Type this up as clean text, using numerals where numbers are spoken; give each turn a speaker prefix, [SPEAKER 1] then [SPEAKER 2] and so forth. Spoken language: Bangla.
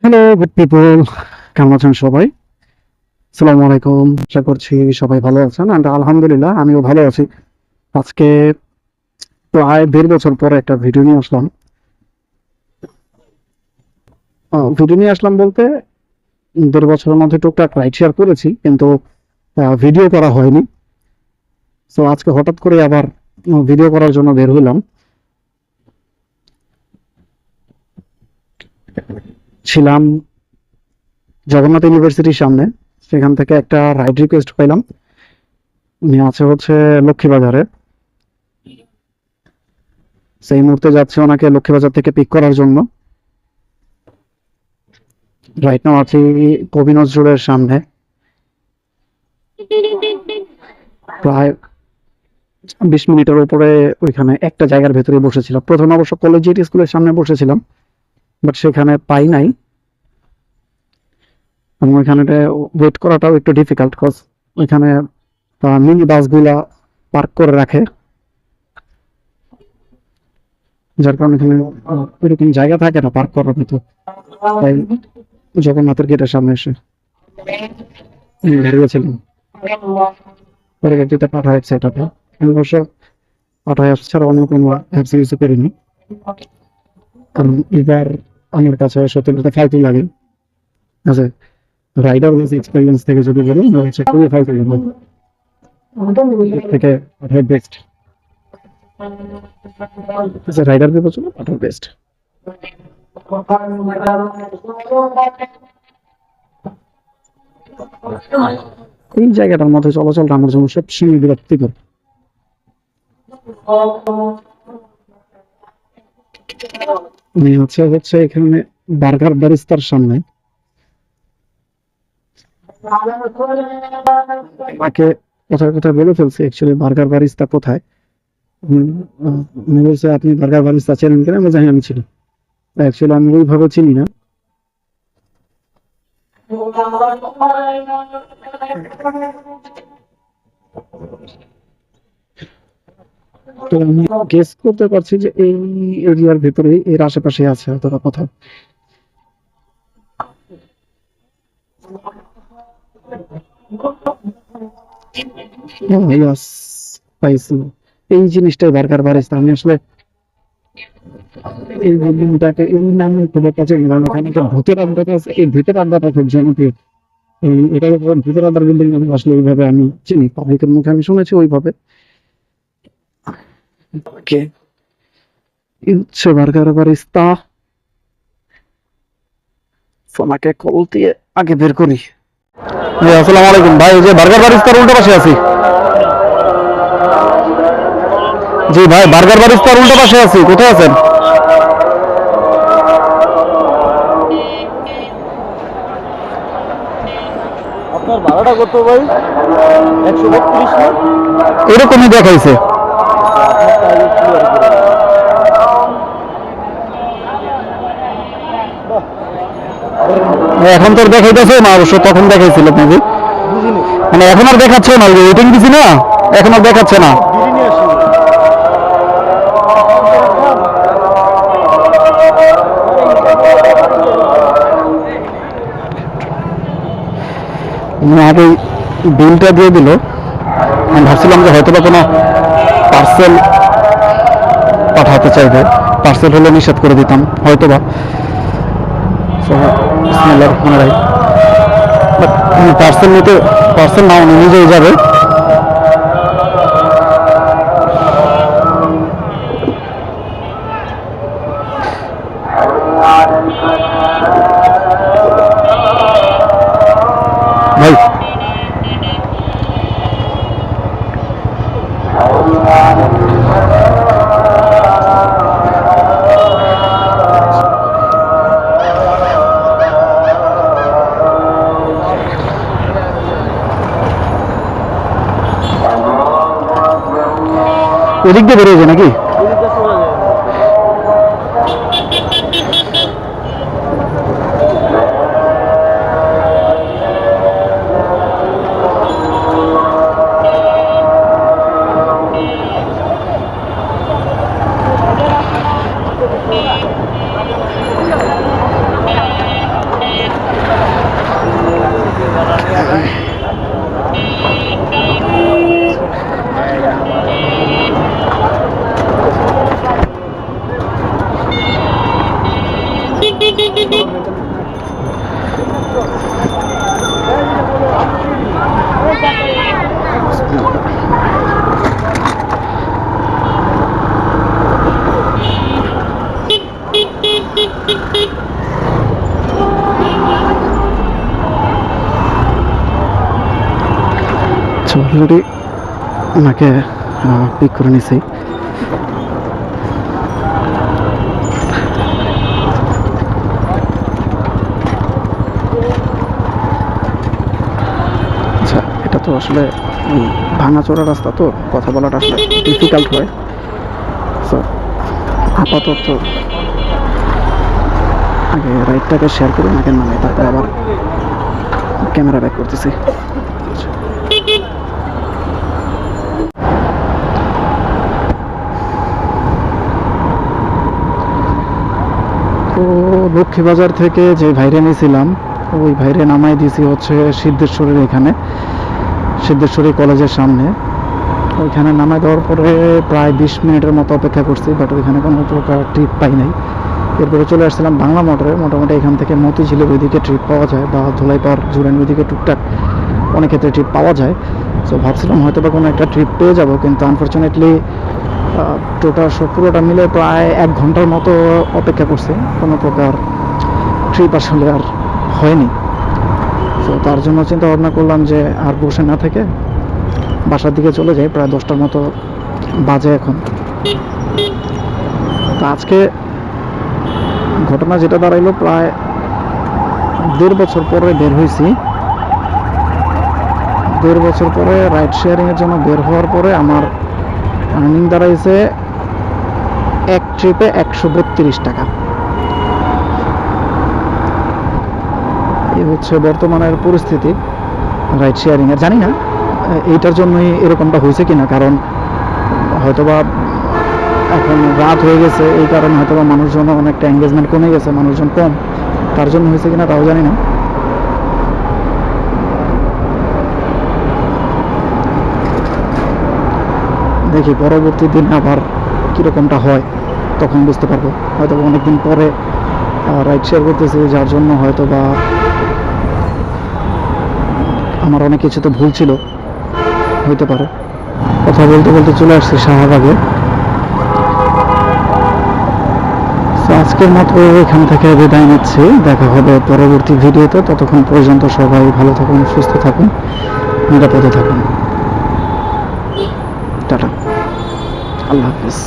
[SPEAKER 1] হ্যালো গুড পিপল, কেমন আছেন সবাই? আসসালামু আলাইকুম। আশা করছি সবাই ভালো আছেন। আর আলহামদুলিল্লাহ আমিও ভালো আছি। আজকে প্রায় ১.৫ বছর পরে একটা ভিডিও নিয়ে আসলাম। ভিডিও নিয়ে আসলাম বলতে ১.৫ বছরের মধ্যে টুকটাক রাইড শেয়ার করেছি, কিন্তু ভিডিও করা হয়নি। সো আজকে হঠাৎ করে আবার ভিডিও করার জন্য বের হলাম। ছিলাম জগন্নাথ ইউনিভার্সিটির সামনে, সেখান থেকে একটা রাইড রিকোয়েস্ট পাইলাম। উনি আছে হচ্ছে লক্ষ্মীবাজারে। সেই মুহূর্তে যাচ্ছে ওনাকে লক্ষ্মীবাজার থেকে পিক করার জন্য। রাইট নাও আছি কবি নজরুলের সামনে। প্রায় ২০ মিনিটের উপরে ওইখানে একটা জায়গার ভেতরে বসেছিলাম। প্রথমে অবশ্য কলেজিয়েট স্কুলের সামনে বসেছিলাম, বাট সেখানে পাই নাই। এবং ওইখানে ওয়েট করাটাও একটু ডিফিকাল্ট, কজ ওইখানে মিনি বাসগুলা পার্ক করে রাখে, যার কারণে এখানে ওইরকম জায়গা থাকে না পার্ক করার মতো। তাই জগন্নাথের গেটের সামনে এসে দাঁড়িয়েছিলাম। পরবর্তীতে পাঠা অ্যাপস, এটাতে আমি অবশ্য পাঠা অ্যাপস ছাড়া অন্য কোনো অ্যাপস ইউজ করিনি, কারণ এবার আমার কাছে সত্যি বলতে ফালতু লাগে। আচ্ছা, রাইডার বেস এক্সপেরিয়েন্স থেকে যদি বলি, হচ্ছে খুবই ফালতু লাগে। এর থেকে পাঠাই বেস্ট। আচ্ছা, রাইডার বিবেচনা পাঠাই বেস্ট। এই জায়গাটার মধ্যে চলাচলটা আমার জন্য সবসময় বিরক্তিকর। আমি হচ্ছে এখানে বার্গার ব্যারিস্তার সামনে। আমাকে কোথায় কোথায় বলে ফেলছে অ্যাকচুয়ালি বার্গার ব্যারিস্তা কোথায়। উনি বলছে আপনি বার্গার ব্যারিস্তা চেনেন কিনা, আমি জানি আমি চিনি। অ্যাকচুয়ালি আমি ওইভাবে চিনি না। তো আমি গেস করতে পারছি যে এই এরিয়ার ভেতরে এর আশেপাশে আছে অথবা কোথাও। ইয়াস, পাইছি। এই জিনিসটাই বার্গার ব্যারিস্তা। আমি আসলে এই বিল্ডিংটাকে এই নামে খুব একটা চিনি না। ওখানে একটা ভূতের আড্ডাটা আছে, এই ভূতের আড্ডাটা খুব জনপ্রিয়। এটাকে ভূতের আড্ডার বিল্ডিং আমি আসলে ওইভাবে আমি চিনি, পাবলিকের মুখে আমি শুনেছি ওইভাবে। ওকে, হচ্ছে বার্গার ব্যারিস্তা। সোনাকে কল দিয়ে আগে বের করি। আসসালামু আলাইকুম ভাই, এই যে বার্গার ব্যারিস্তার উল্টো পাশে আছি। জি ভাই, বার্গার ব্যারিস্তার উল্টো পাশে আছি, কোথায় আছেন?
[SPEAKER 2] আপনার ভাড়াটা কত ভাই? 132 না?
[SPEAKER 1] এরকমই দেখাইছে।
[SPEAKER 2] আপনারটা আগে ক্লিয়ার করে দিন।
[SPEAKER 1] এখন তো আর দেখাইতেছে না, অবশ্য তখন দেখাইছিল মেবি।
[SPEAKER 2] বুঝিনি।
[SPEAKER 1] মানে এখন আর দেখাচ্ছে না, ওয়েটিং দিছি না, এখন আর দেখাচ্ছে না।
[SPEAKER 2] বিড়ি নিয়ে আসি।
[SPEAKER 1] আগে বিলটা দিয়ে দিল। আমি ভাবছিলাম যে হয়তো বা কোনো পার্সেল পাঠাতে চাইবে, পার্সেল হলে নিষেধ করে দিতাম হয়তো বা। পার্সেল নিতে, পার্সেল না উনি নিজেই যাবে। ভাই ওদিক দিয়ে বেরিয়েছে নাকি?
[SPEAKER 2] এদিকে চলে যায় না।
[SPEAKER 1] আচ্ছা, অলরেডি ওনাকে পিক করে নিছি। আচ্ছা, এটা তো আসলে ভাঙাচোরা রাস্তা, তো কথা বলাটা আসলে ডিফিকাল্ট হয়। সো আপাতত আগে রাইডটাকে শেয়ার করে ওনাকে নামে, তারপর আবার ক্যামেরা ব্যাক করতেছি। তো লক্ষ্মীবাজার থেকে যে ভাইরে নিয়েছিলাম, ওই ভাইরে নামাই দিয়েছি হচ্ছে সিদ্ধেশ্বরের এখানে, সিদ্ধেশ্বরী কলেজের সামনে। ওইখানে নামাই দেওয়ার পরে প্রায় 20 মিনিটের মতো অপেক্ষা করছি, বাট ওইখানে কোনো প্রকার ট্রিপ পাই নাই। এরপরে চলে আসছিলাম বাংলা মোটরে। মোটামুটি এখান থেকে মতিঝিলের ওইদিকে ট্রিপ পাওয়া যায়, বা ধুলাইপাড় জুরাইন ওইদিকে টুকটাক অনেক ক্ষেত্রে ট্রিপ পাওয়া যায়। সো ভাবছিলাম হয়তো বা কোনো একটা ট্রিপ পেয়ে যাব, কিন্তু আনফর্চুনেটলি টোটাল পুরোটা মিলে প্রায় 1 ঘন্টার মতো অপেক্ষা করছি, কোনো প্রকার ট্রিপ আসলে আর হয়নি। তো তার জন্য চিন্তা ভাবনা করলাম যে আর বসে না থেকে বাসার দিকে চলে যাই। প্রায় 10টার মতো বাজে এখন। তো আজকে ঘটনা যেটা দাঁড়াইলো, প্রায় 1.5 বছর পরে বের হয়েছি। 1.5 বছর পরে রাইড শেয়ারিংয়ের জন্য বের হওয়ার পরে আমার আর্নিং দাঁড়াইছে এক ট্রিপে 132 টাকা। এই হচ্ছে বর্তমানের পরিস্থিতি রাইড শেয়ারিংয়ের। জানি না এইটার জন্যই এরকমটা হয়েছে কিনা, কারণ হয়তোবা এখন রাত হয়ে গেছে, এই কারণে হয়তোবা মানুষজন অনেকটা এঙ্গেজমেন্ট কমে গেছে, মানুষজন কম, তার জন্য হয়েছে কিনা তাও জানি না। দেখি পরবর্তী দিন আবার কীরকমটা হয়, তখন বুঝতে পারবো। হয়তো অনেকদিন পরে রাইড শেয়ার করতেছি, যার জন্য হয়তো বা আমার অনেক কিছু তো ভুল ছিল, হইতে পারে। কথা বলতে বলতে চলে আসছি শাহবাগে। আজকের মতো এখান থেকে বিদায় নিচ্ছি, দেখা হবে পরবর্তী ভিডিওতে। ততক্ষণ পর্যন্ত সবাই ভালো থাকুন, সুস্থ থাকুন, নিরাপদে থাকুন। টাটা, আল্লাহ হাফিজ।